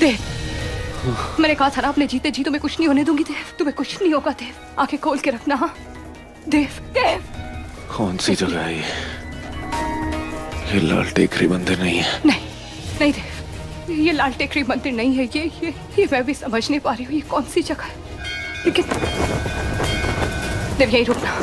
देव, मैंने कहा था ना अपने जीते जी तुम्हें कुछ नहीं होने दूंगी देव, तुम्हें कुछ नहीं होगा देव, आंखें खोल के रखना। हाँ देव। देव कौन सी जगह है ये लाल टेकरी मंदिर नहीं है? नहीं नहीं देव, ये लाल टेकरी मंदिर नहीं है। ये मैं भी समझ नहीं पा रही हूँ ये कौन सी जगह है। लेकिन देव यही रुकना।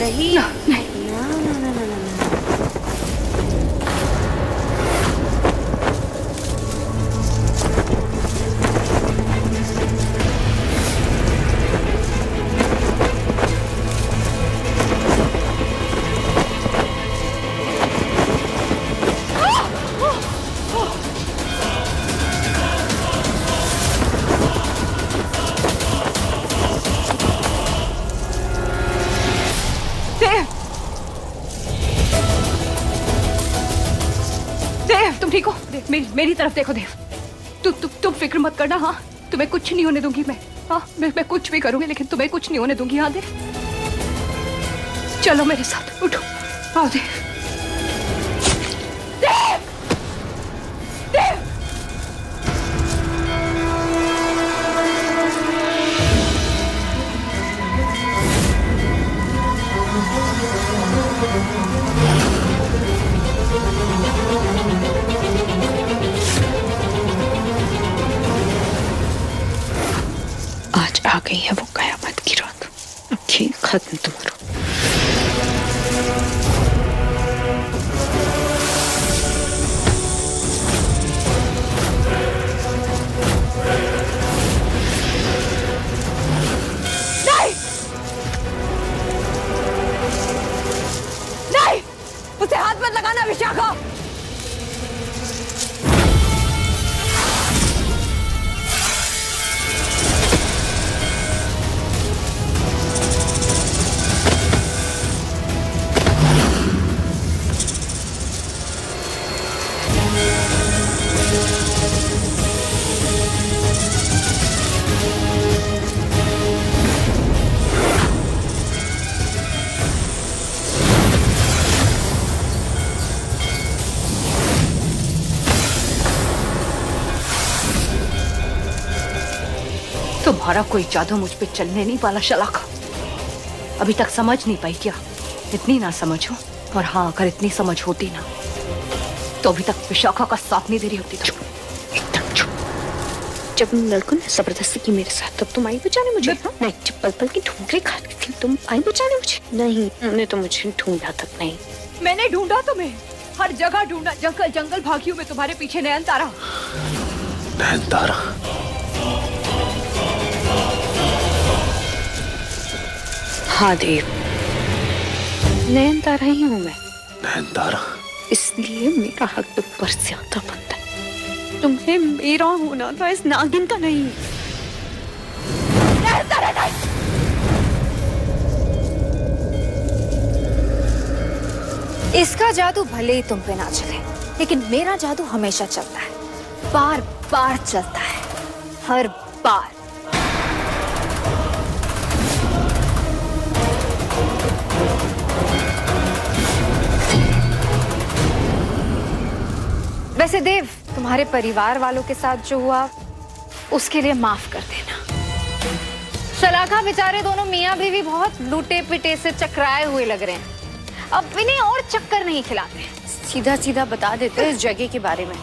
नहीं नहीं ना ना ना ना ना। देव तुम ठीक हो? देव मेरी तरफ देखो देव। तुम फिक्र मत करना। हाँ तुम्हें कुछ नहीं होने दूंगी मैं। हाँ मैं कुछ भी करूंगी लेकिन तुम्हें कुछ नहीं होने दूंगी। हाँ देव चलो मेरे साथ, उठो आओ देव। देव देव आज आ गई है वो कयामत की रात। अब खेल खत्म तुम्हारा। नहीं नहीं, उसे हाथ मत लगाना विशाखा। तुम्हारा कोई जादू मुझ पे चलने नहीं वाला शलाका। अभी तक समझ नहीं पाई क्या? इतनी ना समझो। और हाँ अगर इतनी समझ होती ना तो अभी तक विशाखा का साथ नहीं दे रही होती। एकदम चुप। जब उन लड़कों ने जबरदस्ती की मेरे साथ तब तुम आई बचाने मुझे? नहीं, जब पल पल की ठोकरें खाती थी तुम आई बचाने मुझे? नहीं, उन्होंने तो मुझे ढूंढा तक नहीं। मैंने ढूंढा तुम्हें, हर जगह ढूंढा, जंगल जंगल भागी हूँ मैं तुम्हारे पीछे। नयनतारा। नयनतारा? हाँ देव, नयनतारा ही हूँ मैं। नयनतारा? इसलिए मेरा हक तुम पर ज्यादा बनता है। तुम्हें मेरा होना था, इस नागिन का नहीं। नयनतारा नहीं। इसका जादू भले ही तुम पे ना चले लेकिन मेरा जादू हमेशा चलता है, बार बार चलता है, हर बार। वैसे देव, तुम्हारे परिवार वालों के साथ जो हुआ उसके लिए माफ कर देना। शलाका बेचारे दोनों मियाँ बीवी बहुत लूटे पिटे से चकराए हुए लग रहे हैं। अब इन्हें और चक्कर नहीं खिलाते, सीधा सीधा बता देते इस जगह के बारे में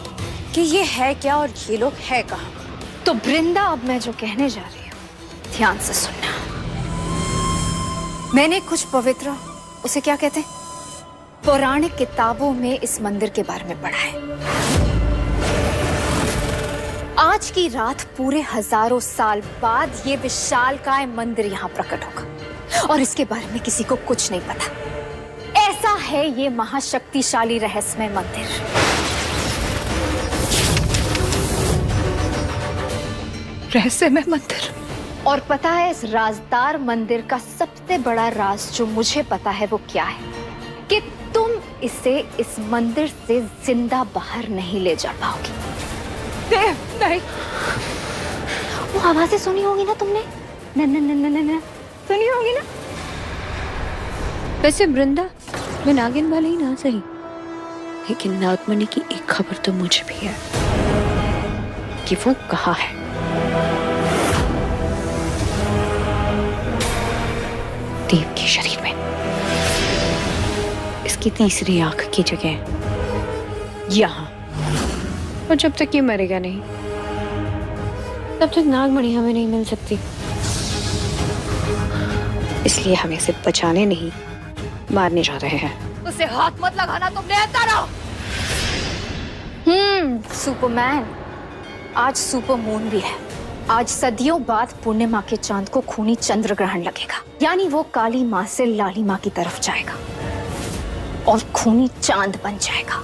कि ये है क्या और ये लोग है कहाँ। तो वृंदा, अब मैं जो कहने जा रही हूँ ध्यान से सुनना। मैंने कुछ पवित्र, उसे क्या कहते हैं, पौराणिक किताबों में इस मंदिर के बारे में पढ़ा है। आज की रात पूरे हजारों साल बाद ये विशालकाय मंदिर यहाँ प्रकट होगा और इसके बारे में किसी को कुछ नहीं पता। ऐसा है ये महाशक्तिशाली रहस्यमय मंदिर। रहस्यमय मंदिर? और पता है इस राजदार मंदिर का सबसे बड़ा राज जो मुझे पता है वो क्या है? कि तुम इसे इस मंदिर से जिंदा बाहर नहीं ले जा पाओगी। देव, नहीं। वो आवाजें सुनी होगी ना तुमने? न न न न न न सुनी होगी ना? वैसे वृंदा, मैं नागिन वाले ही ना सही, लेकिन नागमणि की एक खबर तो मुझे भी है कि वो कहाँ है। देव के शरीर में, इसकी तीसरी आंख की जगह यहाँ। और जब तक ये मरेगा नहीं, तब तक नागमणि हमें नहीं मिल सकती। इसलिए हम इसे बचाने नहीं, मारने जा रहे हैं। उसे हाथ मत लगाना तुमने, तारा। सुपरमैन, आज सुपर मून भी है। आज सदियों बाद पूर्णिमा के चांद को खूनी चंद्र ग्रहण लगेगा, यानी वो काली माँ से लाली माँ की तरफ जाएगा और खूनी चांद बन जाएगा।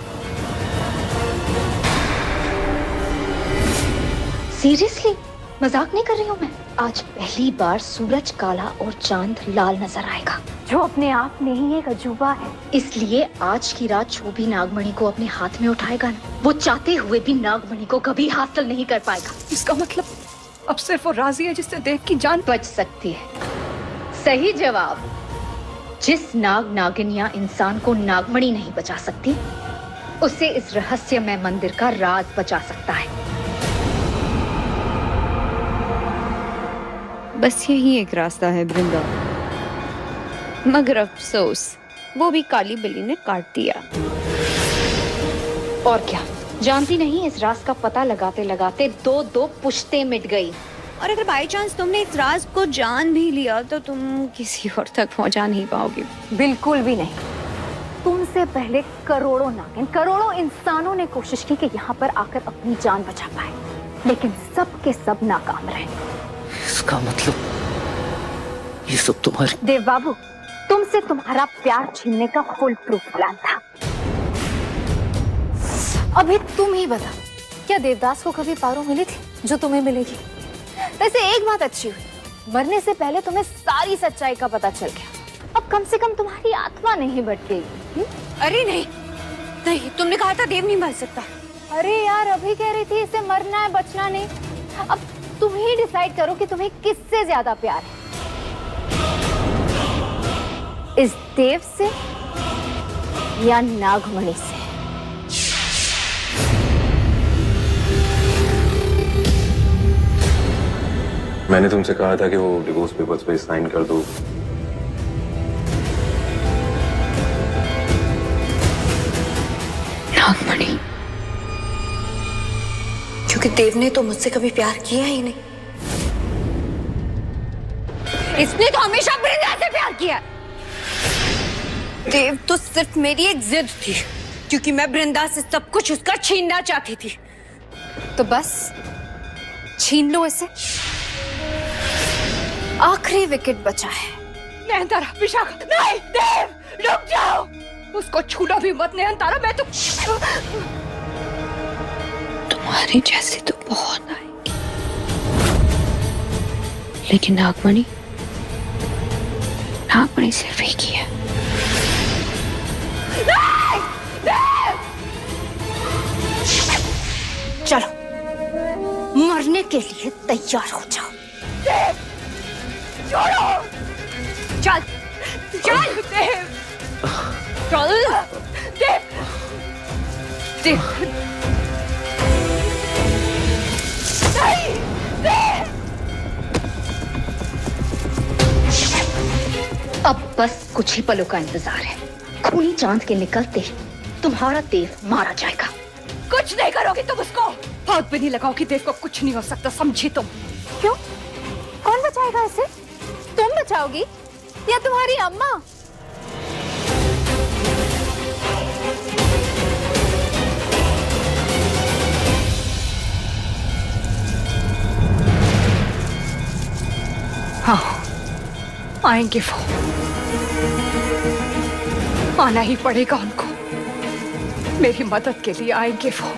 सीरियसली, मजाक नहीं कर रही हूँ मैं। आज पहली बार सूरज काला और चांद लाल नजर आएगा, जो अपने आप में ही एक अजूबा है। इसलिए आज की रात जो भी नागमणि को अपने हाथ में उठाएगा ना, वो चाहते हुए भी नागमणि को कभी हासिल नहीं कर पाएगा। इसका मतलब अब सिर्फ वो राजी है जिससे देव की जान बच सकती है। सही जवाब। जिस नाग नागिन इंसान को नागमणि नहीं बचा सकती, उसे इस रहस्यमय मंदिर का राज बचा सकता है। बस यही एक रास्ता है वृंदा, मगर अफसोस वो भी काली बिल्ली ने काट दिया। और क्या, जानती नहीं, इस राज का पता लगाते लगाते दो पुश्तें मिट गई। और अगर बाई चांस तुमने इस राज को जान भी लिया तो तुम किसी और तक पहुंचा नहीं पाओगे। बिल्कुल भी नहीं। तुमसे पहले करोड़ों नागिन, करोड़ों इंसानों ने कोशिश की कि यहाँ पर आकर अपनी जान बचा पाए, लेकिन सब के सब नाकाम रहे। इसका मतलब ये सब तुम्हारी। देव बाबू, तुमसे तुम्हारा प्यार छीनने का फुल प्रूफ प्लान था। अभी तुम ही बता, क्या देवदास को कभी पारो मिली थी जो तुम्हें मिलेगी? वैसे एक बात अच्छी हुई, मरने से पहले तुम्हें सारी सच्चाई का पता चल गया। अब कम से कम तुम्हारी आत्मा नहीं भटकेगी। अरे नहीं नहीं, तुमने कहा था देव नहीं मर सकता। अरे यार, अभी कह रही थी इसे मरना है, बचना नहीं। अब तुम ही डिसाइड करो कि तुम्हें किससे ज्यादा प्यार है, इस देव से या नागमणि से। मैंने तुमसे कहा था कि वो डिवोर्स पेपर्स पे साइन कर दो। नागमणि, क्योंकि देव ने तो मुझसे कभी प्यार किया ही नहीं। इसने तो हमेशा वृंदा से प्यार किया। देव तो सिर्फ मेरी एक जिद थी, क्योंकि मैं वृंदा से सब कुछ उसका छीनना चाहती थी। तो बस छीन लो इसे। आखिरी विकेट बचा है। नयनतारा, विशाखा, नहीं, देव, रुक जाओ। उसको छूना भी मत नयनतारा, मैं तो। तुम्हारे जैसे तो बहुत आएंगे, लेकिन नागमणि सिर्फ एक ही है। चलो, मरने के लिए तैयार हो जाओ। छोड़ो, चल चल देव, चल देव, देव, नहीं, देव। अब बस कुछ ही पलों का इंतजार है। खूनी चांद के निकलते ही तुम्हारा देव मारा जाएगा। कुछ नहीं करोगी तुम उसको। हाथ भी नहीं लगाओगी, देव को कुछ नहीं हो सकता, समझी तुम? क्यों? कौन बचाएगा इसे? तुम बचाओगी या तुम्हारी अम्मा? हाँ, आएंगे वो। आना ही पड़ेगा उनको। मेरी मदद के लिए आएंगे वो।